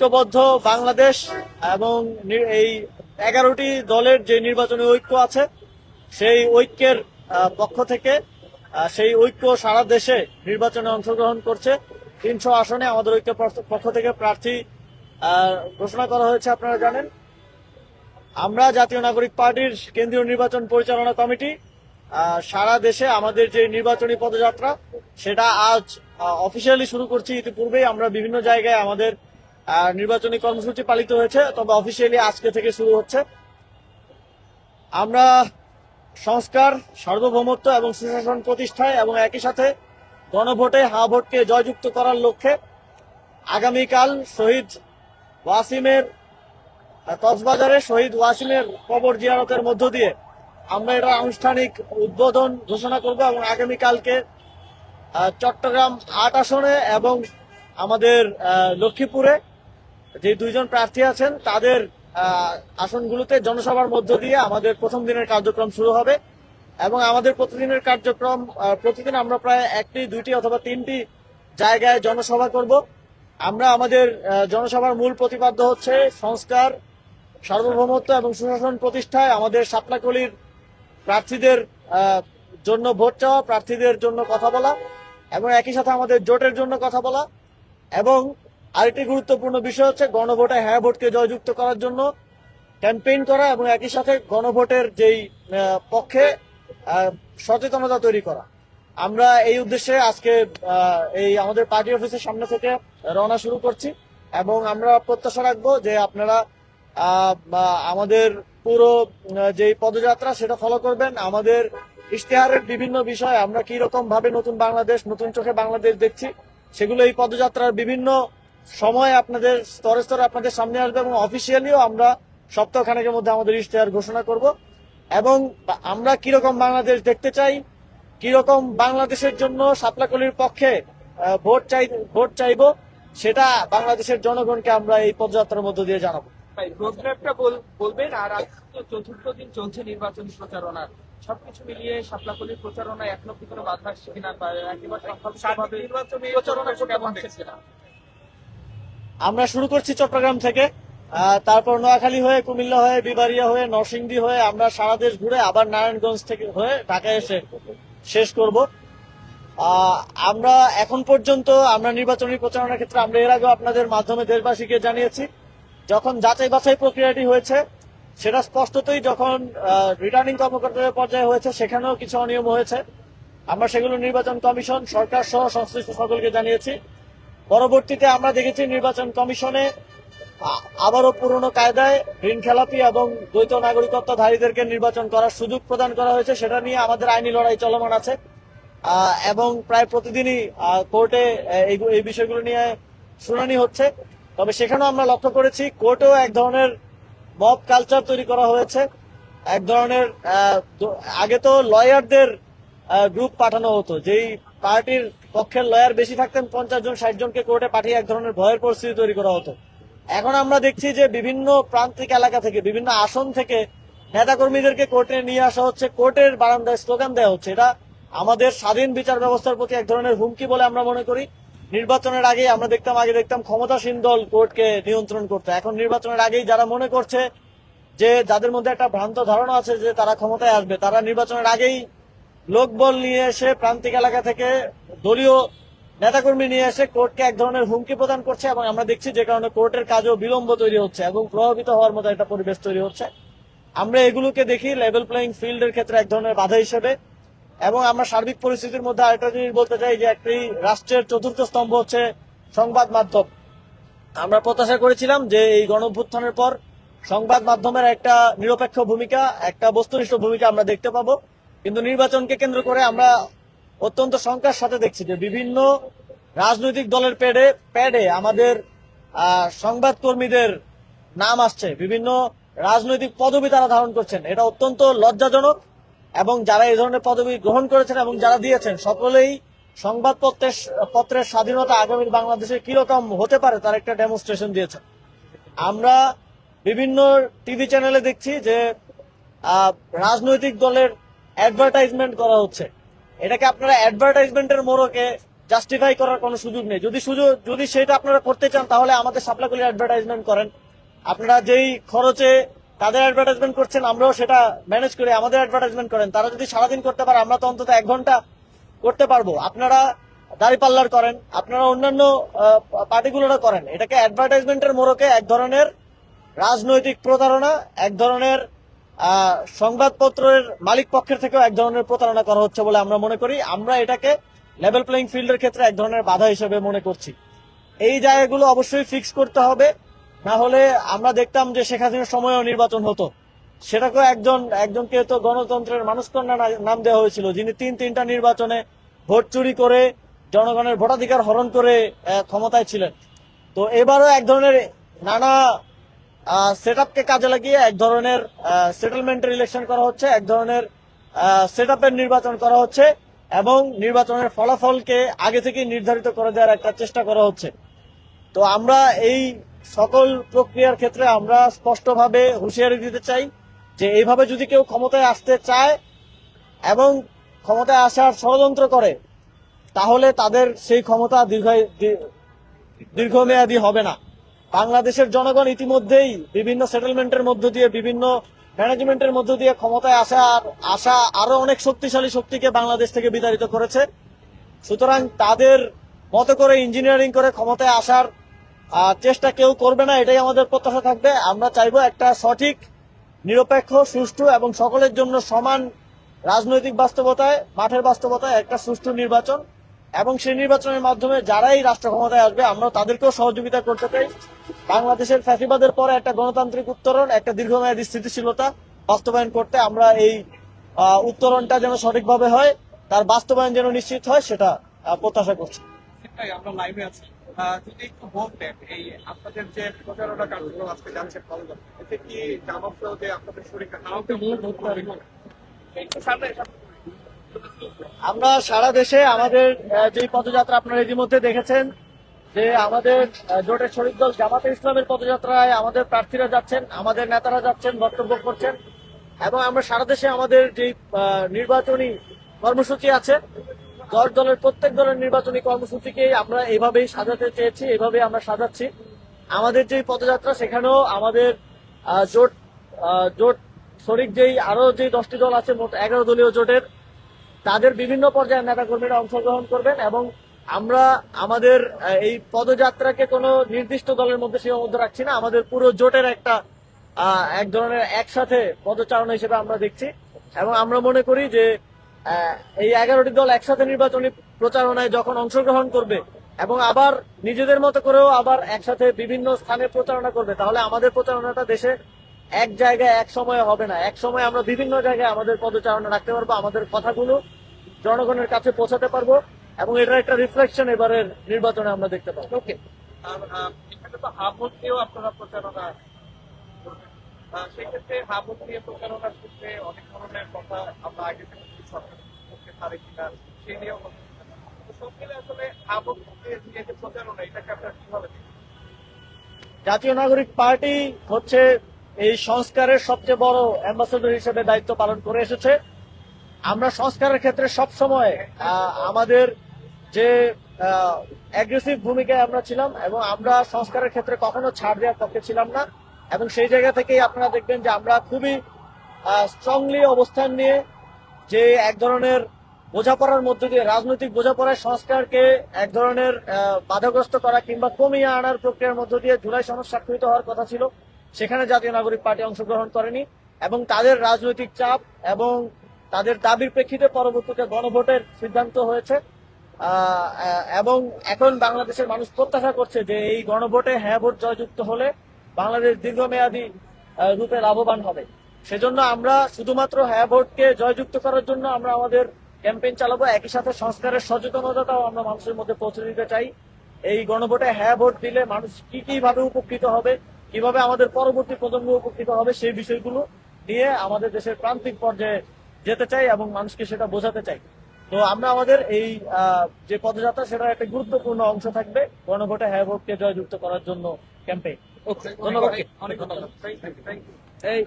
ঐক্যবদ্ধ বাংলাদেশ এবং এই 11টি দলের যে নির্বাচনী ঐক্য আছে সেই ঐক্যের পক্ষ থেকে সেই ঐক্য সারা দেশে নির্বাচনে অংশগ্রহণ করছে। 300 আসনে আমাদের ঐক্য পক্ষ থেকে প্রার্থী ঘোষণা করা হয়েছে। আপনারা জানেন আমরা জাতীয় নাগরিক পার্টির কেন্দ্রীয় নির্বাচন পরিচালনা কমিটি সারা দেশে আমাদের যে নির্বাচনী পদযাত্রা সেটা আজ অফিসিয়ালি শুরু করছি। ইতিপূর্বেই আমরা বিভিন্ন জায়গায় আমাদের নির্বাচনী কর্মসূচি পালিত হয়েছে, তবে অফিসিয়ালি আজকে থেকে শুরু হচ্ছে। আমরা সংস্কার, সার্বভৌমত্ব এবং সুশাসন প্রতিষ্ঠায় এবং একই সাথে গণভোটে হা ভোটকে জয়যুক্ত করার লক্ষ্যে আগামীকাল শহীদ ওয়াসিমের কক্সবাজারে শহীদ ওয়াসিমের কবর জিয়ারতের মধ্য দিয়ে আমরা এটা আনুষ্ঠানিক উদ্বোধন ঘোষণা করব এবং আগামীকালকে চট্টগ্রাম 8 আসনে এবং আমাদের লক্ষ্মীপুরে যে 2 জন প্রার্থী আছেন তাদের আসনগুলোতে জনসভার মধ্য দিয়ে আমাদের প্রথম দিনের কার্যক্রম শুরু হবে। এবং আমাদের প্রতিদিনের কার্যক্রম প্রতিদিন আমরা প্রায় 1টি 2টি অথবা 3টি জায়গায় জনসভা করব। আমরা আমাদের জনসভার মূল প্রতিপাদ্য হচ্ছে সংস্কার, সার্বভৌমত্ব এবং সুশাসন প্রতিষ্ঠায় আমাদের সাতলাকলির প্রার্থীদের জন্য ভোট চাওয়া, প্রার্থীদের জন্য কথা বলা এবং একই সাথে আমাদের জোটের জন্য কথা বলা। এবং আরেকটি গুরুত্বপূর্ণ বিষয় হচ্ছে গণভোটে হ্যাঁ ভোটকে জয়যুক্ত করার জন্য ক্যাম্পেইন করা এবং একই সাথে গণভোটের যেই পক্ষে সচেতনতা তৈরি করা। আমরা এই উদ্দেশ্যে আজকে এই আমাদের পার্টি অফিসের সামনে থেকে রওনা শুরু করছি এবং আমরা প্রত্যাশা রাখবো যে আপনারা আমাদের পুরো যেই পদযাত্রা সেটা ফলো করবেন। আমাদের ইশতেহারের বিভিন্ন বিষয় আমরা কি রকম ভাবে নতুন বাংলাদেশ, নতুন চোখে বাংলাদেশ দেখছি সেগুলো এই পদযাত্রার বিভিন্ন সময় আপনাদের স্তরে স্তরে আপনাদের সামনে আসবে এবং অফিসিয়ালিও আমরা সপ্তাহখানেকের মধ্যে আমাদের ইশতেহার ঘোষণা করব। এবং আমরা কিরকম বাংলাদেশ দেখতে চাই, কিরকম বাংলাদেশের জন্য সাতলাকলির পক্ষে ভোট চাইবো সেটা বাংলাদেশের জনগণকে আমরা এই পদযাত্রার মধ্য দিয়ে জানাবো। রোডম্যাপটা বলবেন। আর আজ তো 4র্থ দিন চলছে নির্বাচনী প্রচারণা, সবকিছু মিলিয়ে সাতলাকলির প্রচারণা এখনো কি কোনো বাধা আসছে কিনা, একেবারে নির্বাচনী প্রচারণা কেমন দেখছে না? আমরা শুরু করছি চট্টগ্রাম থেকে, তারপর নোয়াখালী হয়ে, কুমিল্লা হয়ে, বিবাড়িয়া হয়ে, নরসিংদী হয়ে আমরা সারা দেশ ঘুরে আবার নারায়ণগঞ্জ থেকে হয়ে ঢাকায় এসে শেষ করব। আমরা এখন পর্যন্ত আমরা নির্বাচনী প্রচারণার ক্ষেত্রে আমরা এর আগে আপনাদের মাধ্যমে দেশবাসীকে জানিয়েছি যখন যাচাই বাছাই প্রক্রিয়াটি হয়েছে সেটা স্পষ্টতই যখন রিটার্নিং কর্মকর্তাদের পর্যায়ে হয়েছে সেখানেও কিছু অনিয়ম হয়েছে। আমরা সেগুলো নির্বাচন কমিশন, সরকার সহ সংশ্লিষ্ট সকলকে জানিয়েছি। পরবর্তীতে আমরা দেখেছি নির্বাচন কমিশনে আবারও পুরনো কায়দায় ঋণ খেলাপি এবং দ্বৈত নাগরিকত্বধারীদেরকে নির্বাচন করার সুযোগ প্রদান করা হয়েছে। সেটা নিয়ে আমাদের আইনি লড়াই চলমান আছে এবং প্রায় প্রতিদিনই কোর্টে এই বিষয়গুলো নিয়ে শুনানি হচ্ছে। তবে সেখানেও আমরা লক্ষ্য করেছি কোর্টেও এক ধরনের মব কালচার তৈরি করা হয়েছে। এক ধরনের আগে তো লয়ারদের গ্রুপ পাঠানো হতো, যেই পার্টির পক্ষের লয়ার বেশি থাকতেন 50 জন 60 জনকে কোর্টে পাঠিয়ে এক ধরনের ভয়ের পরিস্থিতি তৈরি করা হতো। এখন আমরা দেখছি যে বিভিন্ন প্রান্তিক এলাকা থেকে, বিভিন্ন আসন থেকে নেতাকর্মীদেরকে কোর্টে নিয়ে আসা হচ্ছে, কোর্টের বারান্দায় স্লোগান দেওয়া হচ্ছে। এটা আমাদের স্বাধীন বিচার ব্যবস্থার প্রতি এক ধরনের হুমকি বলে আমরা মনে করি। নির্বাচনের আগে আমরা দেখতাম ক্ষমতাসীন দল কোর্টকে নিয়ন্ত্রণ করতে। এখন নির্বাচনের আগেই যারা মনে করছে যে যাদের মধ্যে একটা ভ্রান্ত ধারণা আছে যে তারা ক্ষমতায় আসবে, তারা নির্বাচনের আগেই লোকবল নিয়ে এসে প্রান্তিক এলাকা থেকে দলীয় নেতাকর্মী নিয়ে এসে কোর্টকে এক ধরনের হুমকি প্রদান করছে এবং আমরা দেখছি যে কারণে কোর্টের কাজও বিলম্ব তৈরি হচ্ছে এবং প্রভাবিত হওয়ার মতো একটা পরিবেশ তৈরি হচ্ছে। আমরা এগুলোকে দেখি লেভেল প্লেইং ফিল্ডের ক্ষেত্রে এক ধরনের বাধা হিসেবে। এবং আমরা সার্বিক পরিস্থিতির মধ্যে আরেকটা জিনিস বলতে চাই যে একটি রাষ্ট্রের 4র্থ স্তম্ভ হচ্ছে সংবাদ মাধ্যম। আমরা প্রত্যাশা করেছিলাম যে এই গণঅভ্যুত্থানের পর সংবাদ মাধ্যমের একটা নিরপেক্ষ ভূমিকা, একটা বস্তুনিষ্ঠ ভূমিকা আমরা দেখতে পাবো, কিন্তু নির্বাচনকে কেন্দ্র করে আমরা অত্যন্ত শঙ্কার সাথে দেখছি যে বিভিন্ন রাজনৈতিক দলের প্যাডে আমাদের সংবাদকর্মীদের নাম আসছে, বিভিন্ন রাজনৈতিক পদবি তারা ধারণ করছেন। এটা অত্যন্ত লজ্জাজনক এবং যারা এই ধরনের পদবি গ্রহণ করেছেন এবং যারা দিয়েছেন সকলেই সংবাদপত্রের স্বাধীনতা আগামী বাংলাদেশে কিরকম হতে পারে তার একটা ডেমনস্ট্রেশন দিয়েছেন। আমরা বিভিন্ন টিভি চ্যানেলে দেখছি যে রাজনৈতিক দলের অ্যাডভার্টাইজমেন্ট করা হচ্ছে। এটাকে আপনারা অ্যাডভার্টাইজমেন্টের মোড়কে জাস্টিফাই করার কোনো সুযোগ নেই। যদি সেটা আপনারা করতে চান তাহলে আমাদের শাপলাকলির অ্যাডভার্টাইজমেন্ট করেন। আপনারা যেই খরচে তাদের অ্যাডভার্টাইজমেন্ট করছেন আমরাও সেটা ম্যানেজ করে আমাদের অ্যাডভার্টাইজমেন্ট করেন। তারা যদি সারাদিন করতে পারে আমরা তো অন্তত 1 ঘন্টা করতে পারবো। আপনারা দাঁড়িপাল্লার করেন, আপনারা অন্যান্য পার্টিগুলোরা করেন। এটাকে অ্যাডভার্টাইজমেন্টের মোড়কে এক ধরনের রাজনৈতিক প্রতারণা, এক ধরনের সংবাদপত্রের মালিক পক্ষের থেকেও এক ধরনের প্রতারণা করা হচ্ছে বলে আমরা মনে করি। আমরা এটাকে লেভেল প্লেইং ফিল্ডের ক্ষেত্রে এক ধরনের বাধা হিসেবে মনে করছি। এই জায়গাগুলো অবশ্যই ফিক্স করতে হবে, না হলে আমরা দেখতাম যে শেখ হাসিনার সময়ও নির্বাচন হতো। সেটাকেও একজনকে তো গণতন্ত্রের মানুষকন্যা নাম দেওয়া হয়েছিল, যিনি 3টা নির্বাচনে ভোট চুরি করে জনগণের ভোটাধিকার হরণ করে ক্ষমতায় ছিলেন। তো এবারও এক ধরনের নানা সেটআপকে কাজে লাগিয়ে এক ধরনের সেটেলমেন্টের ইলেকশন করা হচ্ছে, এক ধরনের সেটআপের নির্বাচন করা হচ্ছে এবং নির্বাচনের ফলাফলকে আগে থেকে নির্ধারিত করে দেওয়ার একটা চেষ্টা করা হচ্ছে। তো আমরা এই সকল প্রক্রিয়ার ক্ষেত্রে আমরা স্পষ্টভাবে হুঁশিয়ারি দিতে চাই যে এইভাবে যদি কেউ ক্ষমতায় আসতে চায় এবং ক্ষমতায় আসার ষড়যন্ত্র করে তাহলে তাদের সেই ক্ষমতা দীর্ঘমেয়াদী হবে না। বাংলাদেশের জনগণ ইতিমধ্যেই বিভিন্ন সেটেলমেন্টের মধ্য দিয়ে, বিভিন্ন ম্যানেজমেন্টের মধ্য দিয়ে ক্ষমতায় আসা আরো অনেক শক্তিশালী শক্তিকে বাংলাদেশ থেকে বিতাড়িত করেছে। সুতরাং তাদের মতো করে ইঞ্জিনিয়ারিং করে ক্ষমতায় আসার চেষ্টা কেউ করবে না, এটাই আমাদের প্রত্যাশা থাকবে। আমরা চাইবো একটা সঠিক, নিরপেক্ষ, সুষ্ঠু এবং সকলের জন্য সমান রাজনৈতিক বাস্তবতায়, মাঠের বাস্তবতায় একটা সুষ্ঠু নির্বাচন, এবং সেই নির্বাচনের মাধ্যমে যারাই রাষ্ট্র ক্ষমতায় আসবে আমরা তাদেরকেও সহযোগিতা করতে চাই। বাংলাদেশের ফ্যাসিবাদের পরে একটা গণতান্ত্রিক উত্তরণ, একটা দীর্ঘমেয়াদী স্থিতিশীলতা বাস্তবায়ন করতে আমরা এই উত্তরণটা যেন সঠিকভাবে হয়, তার বাস্তবায়ন যেন নিশ্চিত হয়, সেটা প্রত্যাশা করছি। আমরা লাইভে আছি, যদি একটু বলতেন এই আপনাদের যে প্রচারণা কার্যক্রম আজকে যাচ্ছে কলকাতা, এতে কি জামাতরাও যে আপনাদের শরীরটা একটু সামনে আমরা সারা দেশে আমাদের যে পদযাত্রা আপনারা ইতিমধ্যে দেখেছেন যে আমাদের জোটের শরিক দল জামাতে ইসলামের পদযাত্রায় আমাদের প্রার্থীরা যাচ্ছেন, আমাদের নেতারা যাচ্ছেন, বক্তব্য করছেন, এবং আমরা সারা দেশে আমাদের যে নির্বাচনী কর্মসূচি আছে, দলের প্রত্যেক দলের নির্বাচনী কর্মসূচিকেই আমরা এইভাবেই সাজাতে চেয়েছি, এইভাবেই আমরা সাজাচ্ছি। আমাদের যে পদযাত্রা সেখানেও আমাদের জোট শরিক যেই আরো যে 10টি দল আছে, মোট 11 দলীয় জোটের, তাদের বিভিন্ন পর্যায়ের নেতাকর্মীরা অংশগ্রহণ করবেন এবং আমরা আমাদের এই পদযাত্রাকে কোনো নির্দিষ্ট দলের মধ্যে সীমাবদ্ধ রাখছি না। আমাদের পুরো জোটের এক ধরনের একসাথে পদচারণা হিসেবে আমরা দেখছি, এবং আমরা মনে করি যে এই 11টি দল একসাথে নির্বাচনী প্রচারণায় যখন অংশগ্রহণ করবে এবং আবার নিজেদের মতো করেও আবার একসাথে বিভিন্ন স্থানে প্রচারণা করবে, তাহলে আমাদের প্রচারণাটা দেশে এক জায়গায় এক সময়ে হবে না। এক সময় আমরা বিভিন্ন জায়গায় আমাদের পদচারণা রাখতে পারবো, আমাদের কথাগুলো জনগণের কাছে পৌঁছাতে পারবো, এবং এটার একটা রিফ্লেকশন এবারের নির্বাচনে আমরা দেখতে পাবো। ওকে, এখানে তো হাবুট দিয়েও আপনারা প্রচারণা করবেন, সেক্ষেত্রে হাবুট দিয়ে প্রচারণার ক্ষেত্রে অনেক ধরনের কথা আমরা আগে থেকে সরকার করতে পারে কিনা সেই নিয়েও সব মিলে আসলে হাবুট দিয়ে যে প্রচারণা, এটাকে আপনারা কিভাবে দেখেন? জাতীয় নাগরিক পার্টি হচ্ছে এই সংস্কারের সবচেয়ে বড় অ্যাম্বাসেডর হিসেবে দায়িত্ব পালন করে এসেছে। আমরা সংস্কারের ক্ষেত্রে সব সময় আমাদের যে অ্যাগ্রেসিভ ভূমিকায় আমরা ছিলাম, এবং আমরা সংস্কারের ক্ষেত্রে কখনো ছাড় দেওয়ার পক্ষে ছিলাম না, এবং সেই জায়গা থেকেই আপনারা দেখবেন যে আমরা খুবই স্ট্রংলি অবস্থান নিয়ে যে এক ধরনের বোঝাপড়ার মধ্য দিয়ে, রাজনৈতিক বোঝাপড়ায় সংস্কারকে এক ধরনের বাধাগ্রস্ত করা কিংবা কমিয়ে আনার প্রক্রিয়ার মধ্য দিয়ে জুলাই সনদ স্বাক্ষরিত হওয়ার কথা ছিল, সেখানে জাতীয় নাগরিক পার্টি অংশগ্রহণ করেনি, এবং তাদের রাজনৈতিক চাপ এবং তাদের দাবির প্রেক্ষিতে পরবর্তীতে গণভোটের সিদ্ধান্ত হয়েছে। এবং এখন বাংলাদেশের মানুষ প্রত্যাশা করছে যে এই গণভোটে হ্যাঁ ভোট জয়যুক্ত হলে বাংলাদেশ দীর্ঘমেয়াদী রূপে লাভবান হবে। সেজন্য আমরা শুধুমাত্র হ্যাঁ ভোটকে জয়যুক্ত করার জন্য আমরা আমাদের ক্যাম্পেইন চালাবো, একই সাথে সংস্কারের সচেতনতাটাও আমরা মানুষের মধ্যে পৌঁছে দিতে চাই। এই গণভোটে হ্যাঁ ভোট দিলে মানুষ কি ভাবে উপকৃত হবে, কিভাবে আমাদের পরবর্তী প্রজন্ম উপকৃত হবে, সেই বিষয়গুলো নিয়ে আমাদের দেশের প্রান্তিক পর্যায়ে যেতে চাই এবং মানুষকে সেটা বোঝাতে চাই। তো আমরা আমাদের এই যে পদযাত্রা, সেটার একটা গুরুত্বপূর্ণ অংশ থাকবে গণভোটে হ্যাঁ ভোটকে জয়যুক্ত করার জন্য ক্যাম্পেইন। ধন্যবাদ, অনেক ধন্যবাদ। এই